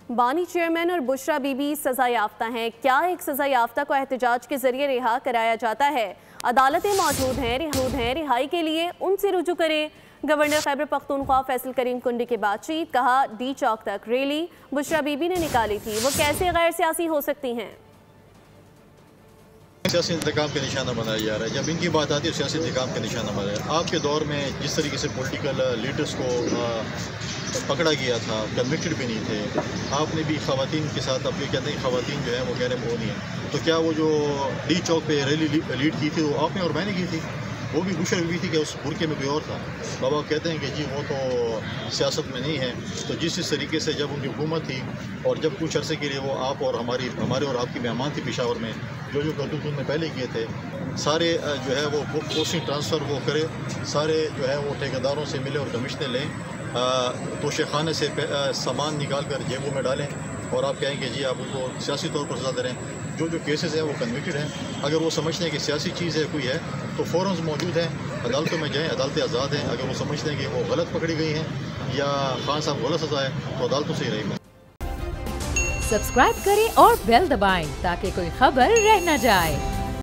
بانی چیئرمین اور بشرا be be سزا یافتہ ہیں۔ کیا ایک سزا یافتہ کو احتجاج کے ذریعے رہا کرایا جاتا ہے؟ عدالتیں موجود ہیں، رہائی کے لیے ان سے رجوع کریں۔ گورنر خیبر پختونخوا فیصل کریم کنڈی کی بات چیت، کہا ڈی چوک تک ریلی بشرا بی بی نے نکالی تھی، وہ کیسے غیر سیاسی ہو سکتی ہیں؟ سیاسی انتقام کا نشانہ بنایا جا رہا ہے۔ جب ان کی بات آتی ہے سیاسی انتقام کا نشانہ بنایا ہے۔ آپ کے دور میں جس طریقے سے پولیٹیکل لیڈرز کو پکڑا گیا تھا، کنوکٹڈ بھی نہیں تھے، آپ نے بھی خواتین کے ساتھ اب یہ کہتے ہیں خواتین جو ہیں وہ کہہ رہے ہیں وہ نہیں ہیں، تو کیا وہ جو ڈی چوک پہ ریلی لیڈ کی تھی وہ آپ نے اور میں نے کی تھی؟ وہ بھی بشرا بی بی تھی کہ اس برقعے میں کوئی اور تھا؟ بابا کہتے ہیں کہ جی وہ تو سیاست میں نہیں ہے۔ تو جس طریقے سے جب ان کی حکومت تھی اور جب کچھ عرصے کے لیے وہ آپ اور ہمارے اور آپ کی مہمان تھی پشاور میں، جو کرتوت نے پہلے کیے تھے، سارے جو ہے وہ پوسٹنگ ٹرانسفر وہ کرے، سارے جو ہے وہ ٹھیکیداروں سے ملے اور کمیشنیں لیں، توشے خانے سے سامان نکال کر جیبوں میں ڈالیں اور آپ کہیں کہ جی آپ ان کو سیاسی طور پر سزا دے رہے ہیں۔ جو کیسز ہیں وہ کنوکٹڈ ہیں، اگر وہ سمجھتے ہیں کہ سیاسی چیز ہے کوئی ہے تو فورنز موجود ہیں، عدالتوں میں جائیں، عدالتیں آزاد ہیں۔ اگر وہ سمجھتے ہیں کہ وہ غلط پکڑی گئی ہیں یا خان صاحب غلط سزا ہے تو عدالتوں سے ہی رہے گا۔ سبسکرائب کریں اور بیل دبائیں تاکہ کوئی خبر رہ نہ جائے۔